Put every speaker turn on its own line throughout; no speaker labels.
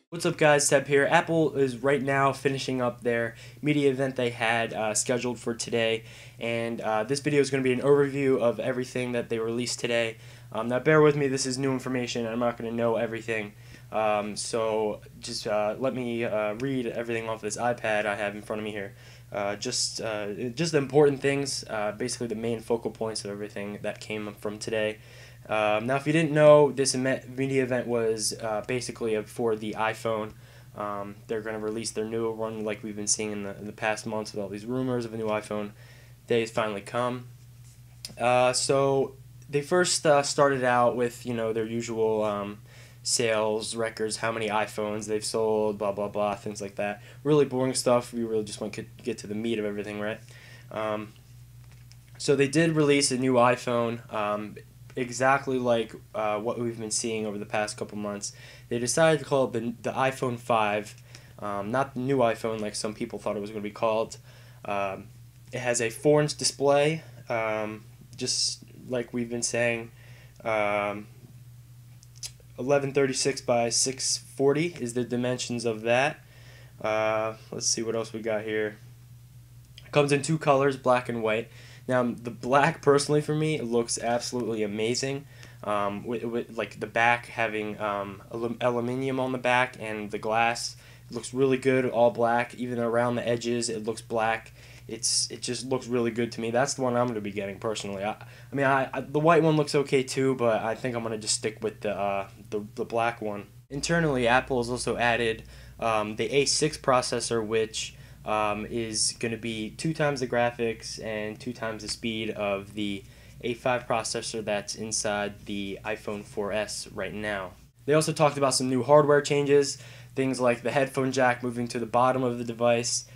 What's up guys, Seb here. Apple is right now finishing up their media event they had scheduled for today, and this video is going to be an overview of everything that they released today. Now bear with me, this is new information and I'm not going to know everything, so just let me read everything off this iPad I have in front of me here. Just the important things, basically the main focal points of everything that came from today. Now, if you didn't know, this media event was basically for the iPhone. They're going to release their new one, like we've been seeing in the past months with all these rumors of a new iPhone. Day has finally come. So they first started out with their usual sales records, how many iPhones they've sold, blah blah blah, things like that. Really boring stuff. We really just want to get to the meat of everything, right? So they did release a new iPhone. Exactly like what we've been seeing over the past couple months. They decided to call it the iPhone 5, not the new iPhone like some people thought it was going to be called. It has a 4-inch display, just like we've been saying. 1136 by 640 is the dimensions of that. Let's see what else we got here. It comes in two colors, black and white. Now, the black, personally for me, it looks absolutely amazing. With like the back having aluminum on the back and the glass, it looks really good, all black. Even around the edges, it looks black. It just looks really good to me. That's the one I'm going to be getting personally. I mean, the white one looks okay too, but I think I'm going to just stick with the black one. Internally, Apple has also added the A6 processor, which is going to be 2 times the graphics and 2 times the speed of the A5 processor that's inside the iPhone 4S right now. They also talked about some new hardware changes, things like the headphone jack moving to the bottom of the device,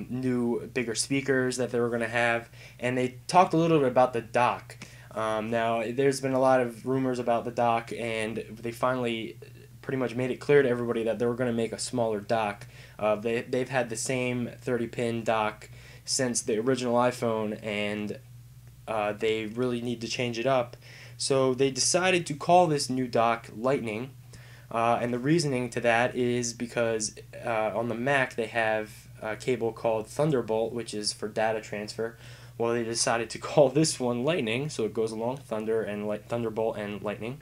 new bigger speakers that they were going to have, and they talked a little bit about the dock. Now, there's been a lot of rumors about the dock, and they finally pretty much made it clear to everybody that they were going to make a smaller dock. They've had the same 30-pin dock since the original iPhone, and they really need to change it up. So they decided to call this new dock Lightning, and the reasoning to that is because on the Mac they have a cable called Thunderbolt, which is for data transfer. Well, they decided to call this one Lightning, so it goes along Thunderbolt and Lightning.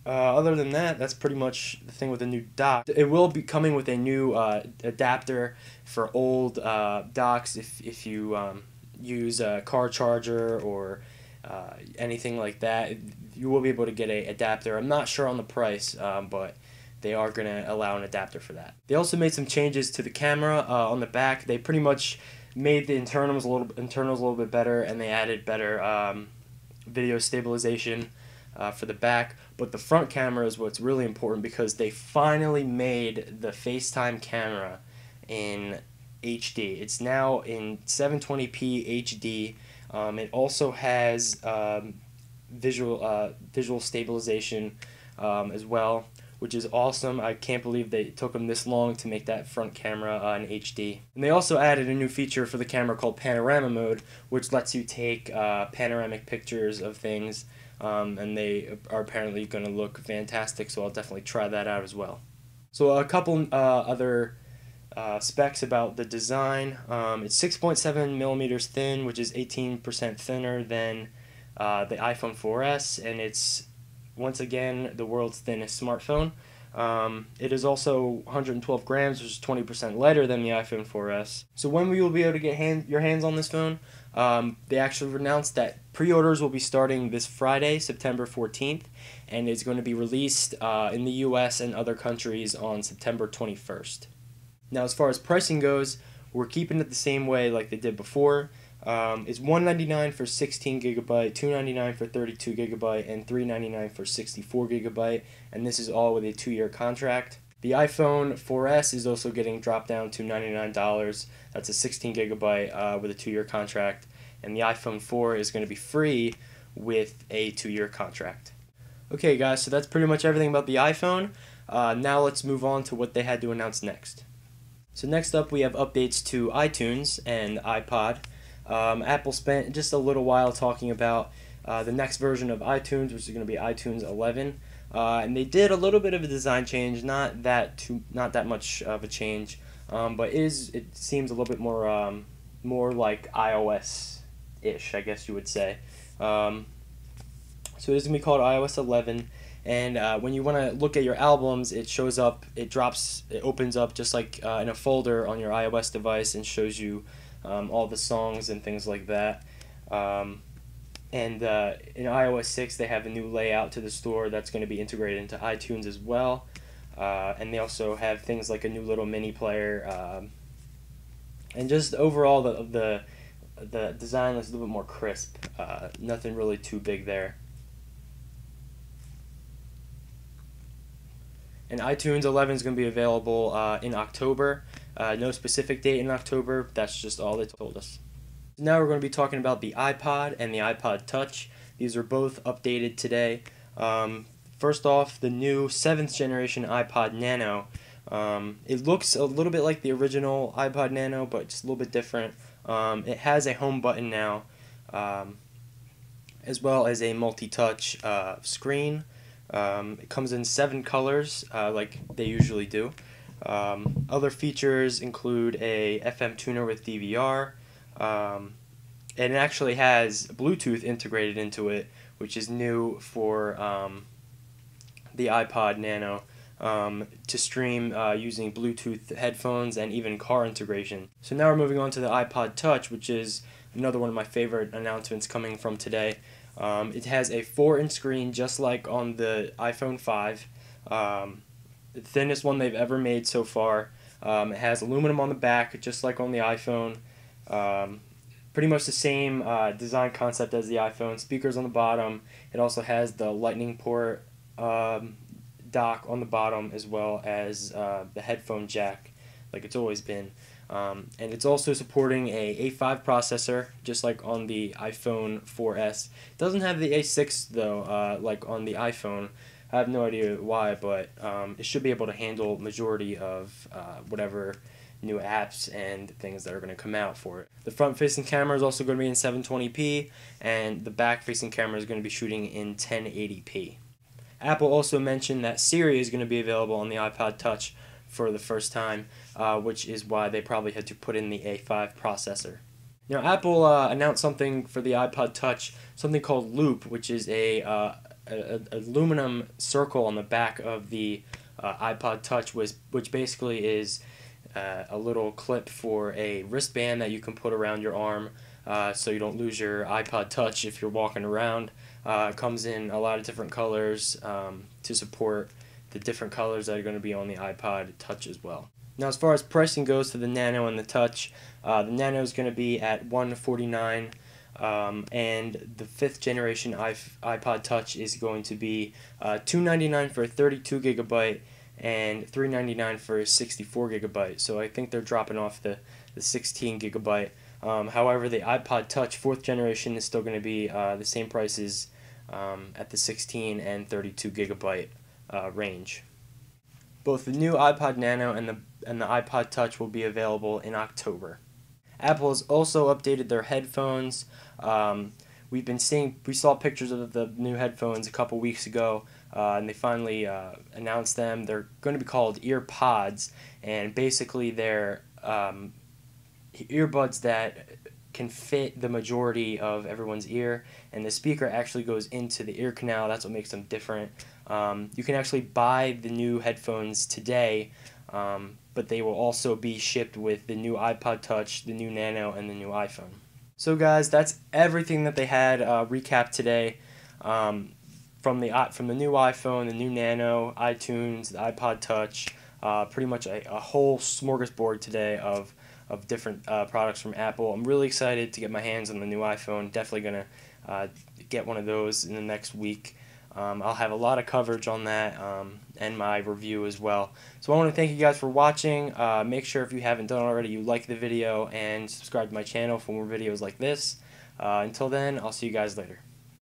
Other than that, that's pretty much the thing with the new dock. It will be coming with a new adapter for old docks. If you use a car charger or anything like that, you will be able to get an adapter. I'm not sure on the price, but they are going to allow an adapter for that. They also made some changes to the camera on the back. They pretty much made the internals a little bit better, and they added better video stabilization for the back. But the front camera is what's really important, because they finally made the FaceTime camera in HD. It's now in 720p HD. It also has visual stabilization as well, which is awesome. I can't believe they took them this long to make that front camera in HD. And they also added a new feature for the camera called Panorama Mode, which lets you take panoramic pictures of things, and they are apparently going to look fantastic, so I'll definitely try that out as well. So a couple other specs about the design. It's 6.7 millimeters thin, which is 18% thinner than the iPhone 4S, and it's once again the world's thinnest smartphone. It is also 112 grams, which is 20% lighter than the iPhone 4S. So when we will be able to get your hands on this phone, they actually announced that pre-orders will be starting this Friday, September 14th, and it's going to be released in the US and other countries on September 21st. Now, as far as pricing goes, we're keeping it the same way like they did before. It's $199 for 16 gigabyte, $299 for 32 gigabyte, and $399 for 64 gigabyte, and this is all with a 2-year contract. The iPhone 4S is also getting dropped down to $99. That's a 16 gigabyte with a 2-year contract, and the iPhone 4 is going to be free with a 2-year contract. Okay guys, so that's pretty much everything about the iPhone. Now let's move on to what they had to announce next. So next up we have updates to iTunes and iPod. Apple spent just a little while talking about the next version of iTunes, which is going to be iTunes 11, and they did a little bit of a design change, not that much of a change, but it seems a little bit more like iOS-ish, I guess you would say. So it is going to be called iOS 11, and when you want to look at your albums, it opens up just like in a folder on your iOS device and shows you all the songs and things like that. And in iOS 6, they have a new layout to the store that's going to be integrated into iTunes as well. And they also have things like a new little mini player. And just overall, the design is a little bit more crisp. Nothing really too big there. And iTunes 11 is going to be available in October. No specific date in October. That's just all they told us. Now we're going to be talking about the iPod and the iPod Touch. These are both updated today. First off, the new 7th generation iPod Nano. It looks a little bit like the original iPod Nano, but just a little bit different. It has a home button now, as well as a multi-touch screen. It comes in 7 colors, like they usually do. Other features include a FM tuner with DVR. And it actually has Bluetooth integrated into it, which is new for the iPod Nano, to stream using Bluetooth headphones and even car integration. So now we're moving on to the iPod Touch, which is another one of my favorite announcements coming from today. It has a 4-inch screen just like on the iPhone 5, the thinnest one they've ever made so far. It has aluminum on the back just like on the iPhone. Pretty much the same design concept as the iPhone. Speakers on the bottom. It also has the lightning port dock on the bottom, as well as the headphone jack like it's always been. And it's also supporting a A5 processor, just like on the iPhone 4S. It doesn't have the A6 though, like on the iPhone. I have no idea why, but it should be able to handle majority of whatever new apps and things that are going to come out for it. The front-facing camera is also going to be in 720p, and the back-facing camera is going to be shooting in 1080p. Apple also mentioned that Siri is going to be available on the iPod Touch for the first time, which is why they probably had to put in the A5 processor. Now, Apple announced something for the iPod Touch, something called Loop, which is a aluminum circle on the back of the iPod Touch, which basically is a little clip for a wristband that you can put around your arm, so you don't lose your iPod Touch if you're walking around. It comes in a lot of different colors to support the different colors that are going to be on the iPod Touch as well. Now, as far as pricing goes for the Nano and the Touch, the Nano is going to be at $149, and the 5th generation iPod Touch is going to be $299 for a 32 gigabyte and $399 for a 64 gigabyte. So I think they're dropping off the 16 gigabyte. However, the iPod Touch 4th generation is still going to be the same prices at the 16 and 32 gigabyte range. Both the new iPod Nano and the iPod Touch will be available in October. Apple has also updated their headphones. We saw pictures of the new headphones a couple weeks ago, and they finally announced them. They're going to be called EarPods, and basically they're earbuds that can fit the majority of everyone's ear, and the speaker actually goes into the ear canal. That's what makes them different. You can actually buy the new headphones today, but they will also be shipped with the new iPod Touch, the new Nano, and the new iPhone. So guys, that's everything that they had recapped today, from the new iPhone, the new Nano, iTunes, the iPod Touch, pretty much a whole smorgasbord today of different products from Apple. I'm really excited to get my hands on the new iPhone. Definitely gonna get one of those in the next week. I'll have a lot of coverage on that and my review as well. So I want to thank you guys for watching. Make sure if you haven't done already, you like the video and subscribe to my channel for more videos like this. Until then, I'll see you guys later.